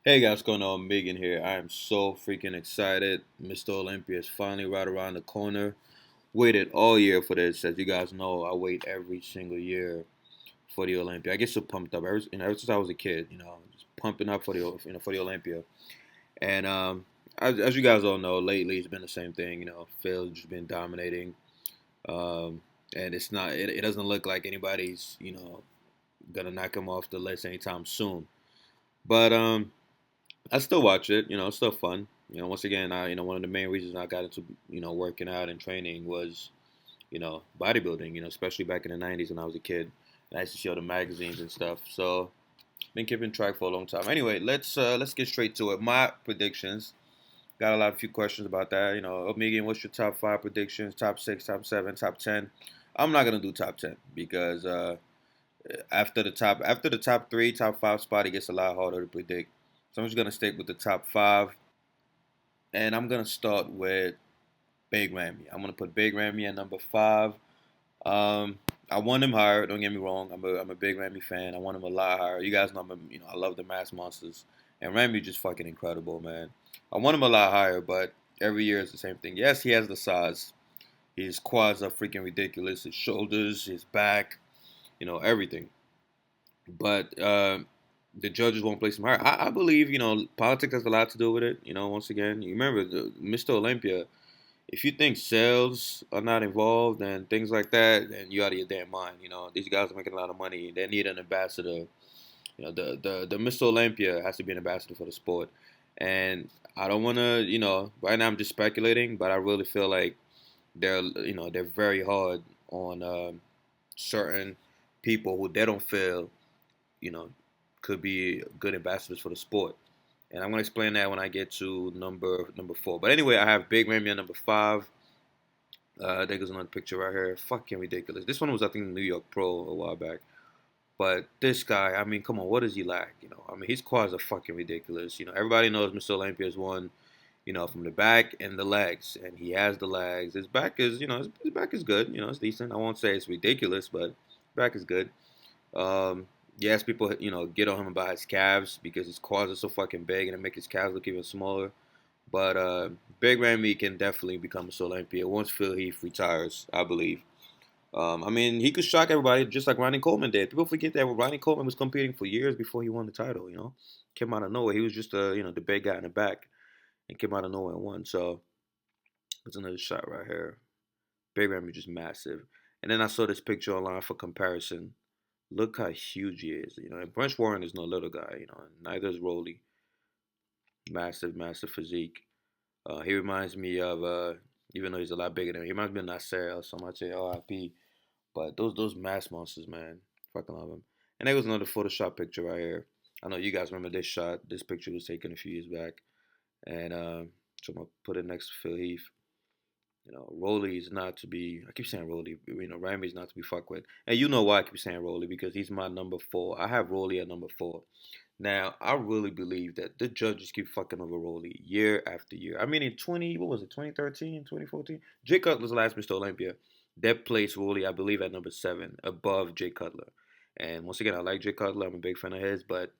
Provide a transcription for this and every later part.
Hey guys, what's going on? Megan here. I am so freaking excited. Mr. Olympia is finally right around the corner. Waited all year for this. As you guys know, I wait every single year for the Olympia. I get so pumped up ever since I was a kid. Just pumping up for the Olympia. And as you guys all know, lately it's been the same thing. Phil's just been dominating. Um, and it doesn't look like anybody's gonna knock him off the list anytime soon. But I still watch it. It's still fun. Once again, one of the main reasons I got into working out and training was bodybuilding. Especially back in the '90s when I was a kid. And I used to see all the magazines and stuff. So been keeping track for a long time. Anyway, let's get straight to it. My predictions. Got a few questions about that. Megan, what's your top five predictions? Top six, top seven, top 10? I'm not gonna do top 10 because after the top three, top five spot, it gets a lot harder to predict. So I'm just gonna stick with the top five, and I'm gonna start with Big Ramy. I'm gonna put Big Ramy at number five. Um, I want him higher. Don't get me wrong. I'm a big Ramy fan. I want him a lot higher. You guys know I love the Mass Monsters, and Ramy just fucking incredible, man. I want him a lot higher, but every year is the same thing. Yes, he has the size. His quads are freaking ridiculous. His shoulders, his back, everything. But the judges won't place him higher. I believe politics has a lot to do with it. Once again, you remember Mr. Olympia. If you think sales are not involved and things like that, then you out of your damn mind. These guys are making a lot of money. They need an ambassador. The Mr. Olympia has to be an ambassador for the sport. And I don't want to, right now I'm just speculating, but I really feel like they're very hard on certain people who they don't feel you know, could be good ambassadors for the sport. And I'm gonna explain that when I get to number four. But anyway, I have Big Ramy at number five. I think there's another picture right here. Fucking ridiculous. This one was I think New York Pro a while back. But this guy, I mean, come on, what does he lack? I mean, his quads are fucking ridiculous. Everybody knows Mr. Olympia is one. From the back and the legs, and he has the legs. His back is, his back is good. It's decent. I won't say it's ridiculous, but back is good. Yes, people, get on him about his calves because his quads are so fucking big and it makes his calves look even smaller. But Big Ramy can definitely become a Olympia once Phil Heath retires, I believe. I mean, he could shock everybody just like Ronnie Coleman did. People forget that Ronnie Coleman was competing for years before he won the title. Came out of nowhere. He was just the big guy in the back and came out of nowhere and won. So there's another shot right here. Big Ramy just massive. And then I saw this picture online for comparison. Look how huge he is. And Brent Warren is no little guy. Neither is Roli. Massive, massive physique. He reminds me of, even though he's a lot bigger than me, he reminds me of Nasser or something. I'd say RIP. But those mass monsters, man, fucking love him. And there was another Photoshop picture right here. I know you guys remember this shot. This picture was taken a few years back, and so I'm gonna put it next to Phil Heath. Roli is not to be. I keep saying Roli. Ramy is not to be fucked with, and you know why I keep saying Roli because he's my number four. I have Roli at number four. Now I really believe that the judges keep fucking over Roli year after year. I mean, in what was it, 2013, 2014? Jay Cutler's last Mr. Olympia. That placed Roli, I believe, at number seven, above Jay Cutler. And once again, I like Jay Cutler. I'm a big fan of his, but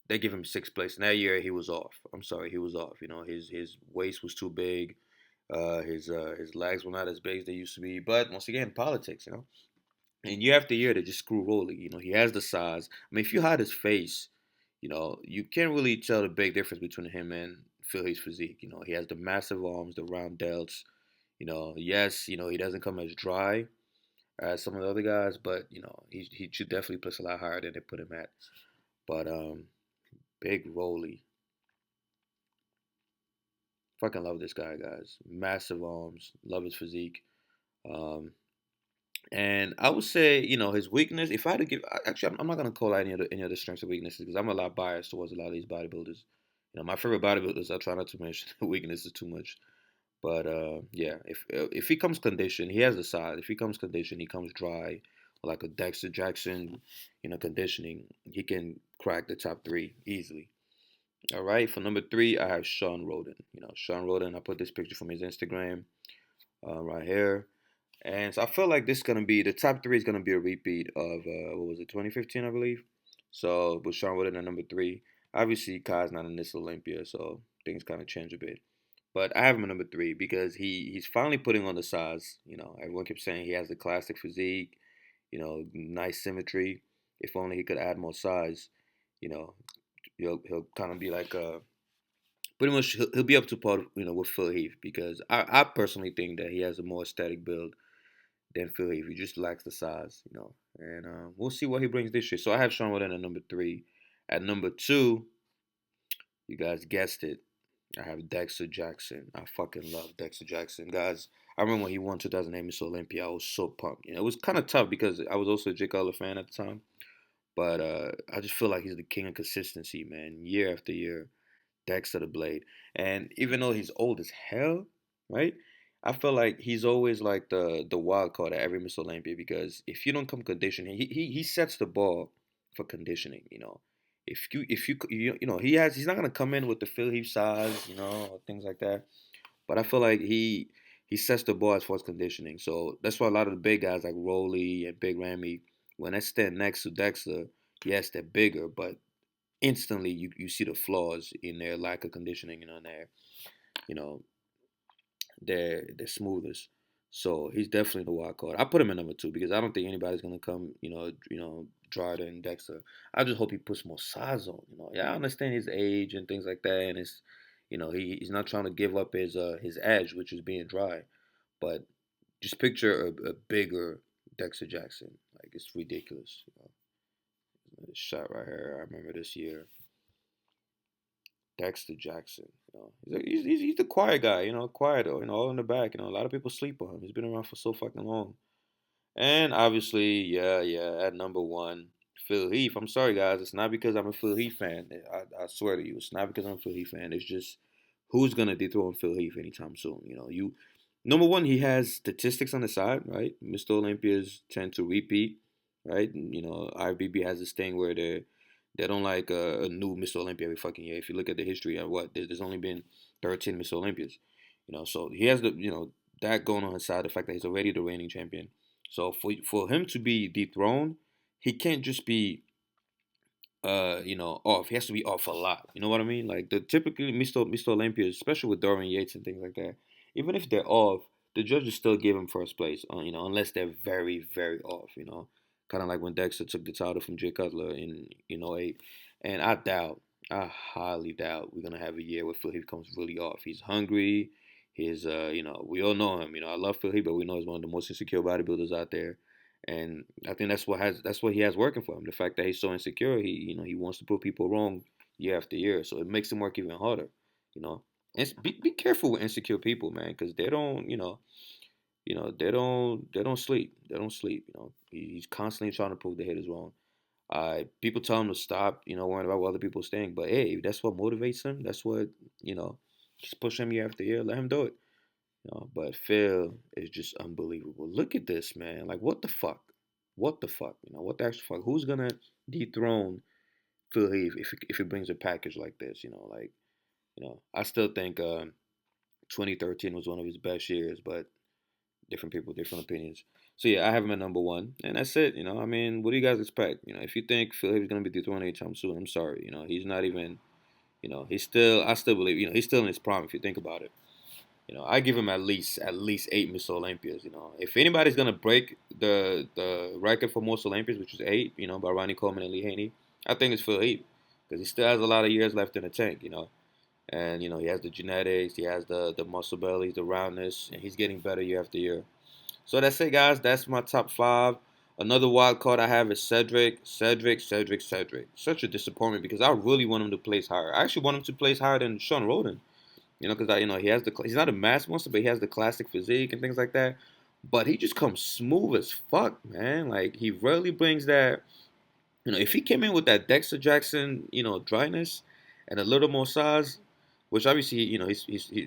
they give him sixth place. And that year he was off. I'm sorry, he was off. His waist was too big. His legs were not as big as they used to be. But once again, politics. And year after year they just screw Rolly. He has the size. I mean, if you hide his face, you can't really tell the big difference between him and Phil Heath's physique. He has the massive arms, the round delts. Yes, he doesn't come as dry as some of the other guys, but he should definitely place a lot higher than they put him at. But big Rolly, fucking love this guy, guys. Massive arms, love his physique. Um, and I would say, his weakness. If I had to give, actually, I'm not gonna call out any other strengths and weaknesses because I'm a lot biased towards a lot of these bodybuilders. My favorite bodybuilders, I try not to mention weaknesses too much. But yeah, if he comes conditioned, he has the size. If he comes conditioned, he comes dry, like a Dexter Jackson, conditioning, he can crack the top three easily. All right, for number three, I have Sean Roden. Sean Roden. I put this picture from his Instagram right here. And so I feel like this is gonna be the top three is gonna be a repeat of what was it, 2015, I believe. So with Sean Woodard at number three, Obviously, Kai's not in this Olympia, so things kind of change a bit. But I have him at number three because he's finally putting on the size. Everyone keeps saying he has the classic physique, nice symmetry. If only he could add more size, you know, he'll kind of be like pretty much he'll be up to par, with Phil Heath because I personally think that he has a more aesthetic build than Phil Heath. He just lacks the size. And we'll see what he brings this year. So I have Sean Woodard at number three. At number two, you guys guessed it. I have Dexter Jackson. I fucking love Dexter Jackson, guys. I remember when he won 2008 Mr Olympia. I was so pumped. It was kind of tough because I was also a Jake Cutler fan at the time. But I just feel like he's the king of consistency, man. Year after year, Dexter the Blade. And even though he's old as hell, right? I feel like he's always like the wild card at every Miss Olympia because if you don't come conditioning, he sets the ball for conditioning. If you he's not gonna come in with the Phil Heath size, or things like that. But I feel like he sets the bar as far as conditioning. So that's why a lot of the big guys like Roli and Big Ramy, when they stand next to Dexter, yes, they're bigger, but instantly you see the flaws in their lack of conditioning, and you know their smoothness. So he's definitely the wild card. I put him in number two because I don't think anybody's gonna come, drier than Dexter. I just hope he puts more size on. Yeah, I understand his age and things like that, and he's not trying to give up his edge, which is being dry. But just picture a bigger Dexter Jackson. Like it's ridiculous. This shot right here. I remember this year. Dexter Jackson. He's the quiet guy. Quiet. All in the back. A lot of people sleep on him. He's been around for so fucking long. And obviously, yeah, at number one, Phil Heath. I'm sorry, guys. It's not because I'm a Phil Heath fan. I swear to you, it's not because I'm a Phil Heath fan. It's just who's gonna dethrone Phil Heath anytime soon. Number one, he has statistics on the side, right? Mr. Olympias tend to repeat, right? IBB has this thing where they don't like a new Mr. Olympia every fucking year. If you look at the history of there's only been 13 Mr. Olympias. So he has that going on his side, the fact that he's already the reigning champion. So for him to be dethroned, he can't just be off. He has to be off a lot. You know what I mean? Like the typically Mr. Olympia, especially with Dorian Yates and things like that, even if they're off, the judges still give him first place. Unless they're very, very off. Kind of like when Dexter took the title from Jay Cutler in '08. And I highly doubt we're gonna have a year where Phil Heath comes really off. He's hungry. We all know him. I love Phil Heath, but we know he's one of the most insecure bodybuilders out there. And I think that's what he has working for him. The fact that he's so insecure, he wants to prove people wrong year after year. So it makes him work even harder. You know, and be careful with insecure people, man, because they don't they don't sleep. They don't sleep. He's constantly trying to prove the haters wrong. People tell him to stop, worrying about what other people think. But hey, if that's what motivates him, that's what just push him year after year. Let him do it. But Phil is just unbelievable. Look at this, man. Like, what the fuck? What the fuck? What the actual fuck? Who's gonna dethrone Phil Heath if he brings a package like this? I still think 2013 was one of his best years, but different people, different opinions. So yeah, I have him at number one, and that's it. I mean, what do you guys expect? If you think Phil Heath is gonna be dethroned anytime soon, I'm sorry. He's not even. He's still. I still believe. He's still in his prime if you think about it. I give him at least 8 Mr. Olympias. If anybody's gonna break the record for most Olympias, which is 8, by Ronnie Coleman and Lee Haney, I think it's Phil Heath because he still has a lot of years left in the tank. And he has the genetics, he has the muscle belly, the roundness, and he's getting better year after year. So that's it, guys. That's my top five. Another wild card I have is Cedric. Cedric. Such a disappointment because I really want him to place higher. I actually want him to place higher than Sean Roden. Because he has he's not a mass monster, but he has the classic physique and things like that. But he just comes smooth as fuck, man. Like he really brings that. If he came in with that Dexter Jackson, dryness and a little more size, which obviously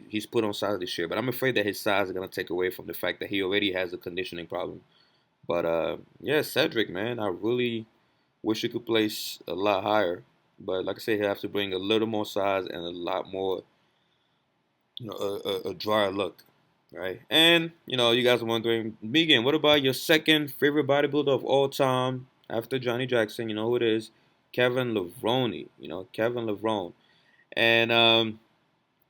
he's put on size this year, but I'm afraid that his size is gonna take away from the fact that he already has a conditioning problem. But yeah, Cedric, man, I really wish he could place a lot higher. But like I said, he'll have to bring a little more size and a lot more a drier look, right? And you guys are wondering, Megan, what about your second favorite bodybuilder of all time after Johnny Jackson? You know who it is? Kevin Levrone. Kevin Levrone. And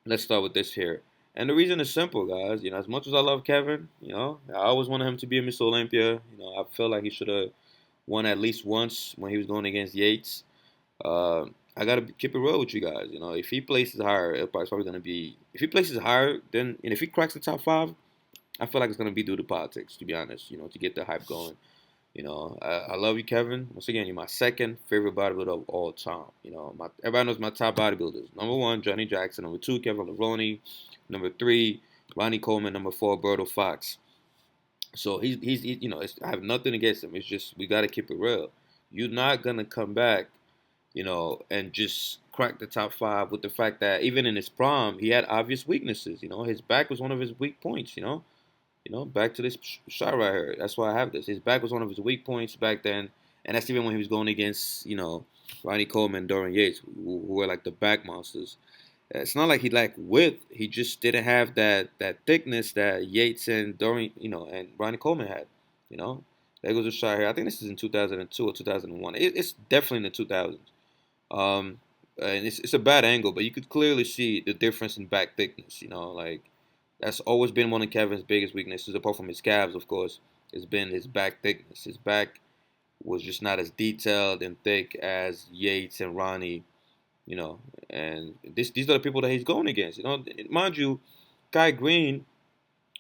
let's start with this here. And the reason is simple, guys. As much as I love Kevin, I always wanted him to be a Mr. Olympia. I feel like he should have won at least once when he was going against Yates. Uh, I gotta keep it real with you guys. If he places higher, it's probably gonna be. If he places higher, then and if he cracks the top five, I feel like it's gonna be due to politics. To be honest, to get the hype going. I love you, Kevin. Once again, you're my second favorite bodybuilder of all time. Everybody knows my top bodybuilders. Number one, Johnny Jackson. Number two, Kevin Levrone. Number three, Ronnie Coleman. Number four, Berto Fox. So I have nothing against him. It's just we gotta keep it real. You're not gonna come back, and just crack the top five with the fact that even in his prime, he had obvious weaknesses. His back was one of his weak points. Back to this shot right here. That's why I have this. His back was one of his weak points back then, and that's even when he was going against, Ronnie Coleman, Dorian Yates, who were like the back monsters. It's not like he lacked width. He just didn't have that thickness that Yates and Dorian, and Ronnie Coleman had. There goes a shot here. I think this is in 2002 or 2001. It's definitely in the 2000s. And it's a bad angle, but you could clearly see the difference in back thickness. Like. That's always been one of Kevin's biggest weaknesses, apart from his calves, of course. It's been his back thickness. His back was just not as detailed and thick as Yates and Ronnie, And these are the people that he's going against. Mind you, Kai Green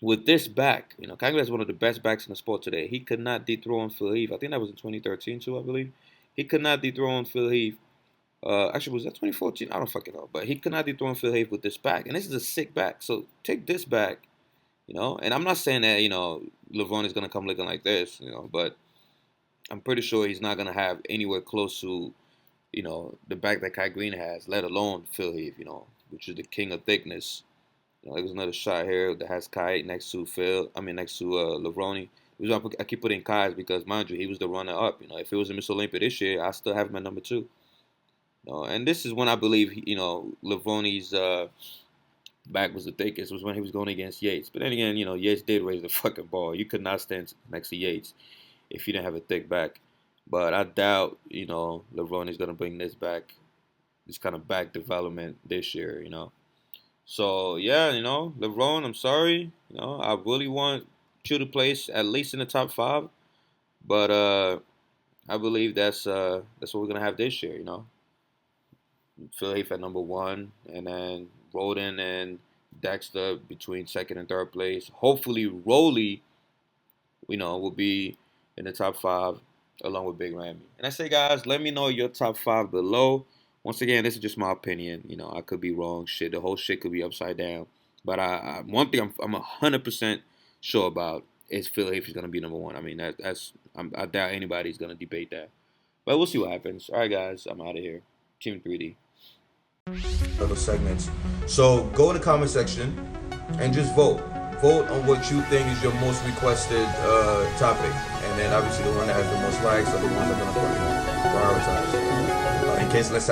with this back, Kai Green has one of the best backs in the sport today. He could not dethrone Phil Heath. I think that was in 2013 too, I believe. He could not dethrone Phil Heath. Actually, was that 2014? I don't fucking know. But he could not dethrone Phil Heath with this back. And this is a sick back. So take this back, And I'm not saying that, Levrone is going to come looking like this, But I'm pretty sure he's not going to have anywhere close to, the back that Kai Green has, let alone Phil Heath, which is the king of thickness. There's another shot here that has Kai next to Levrone. I keep putting Kai's because, mind you, he was the runner-up. If it was a Mr. Olympia this year, I still have him at number 2. And this is when I believe, Levrone's back was the thickest, was when he was going against Yates. But then again, Yates did raise the fucking bar. You could not stand next to Yates if you didn't have a thick back. But I doubt, Levrone is going to bring this back, this kind of back development this year, So, yeah, Levrone, I'm sorry. I really want you to place at least in the top 5. But I believe that's what we're going to have this year, Phil Heath at number 1, and then Roden and Dexter between 2nd and 3rd place. Hopefully, Roli, will be in the top 5 along with Big Ramy. And I say, guys, let me know your top 5 below. Once again, this is just my opinion. I could be wrong. The whole shit could be upside down. But one thing I'm 100% sure about is Phil Heath is gonna be number 1. I mean, I doubt anybody's gonna debate that. But we'll see what happens. All right, guys, I'm out of here. Team 3D. Other segments. So go in the comment section and just vote. Vote on what you think is your most requested topic, and then obviously the one that has the most likes are the ones I'm gonna prioritize. In case let's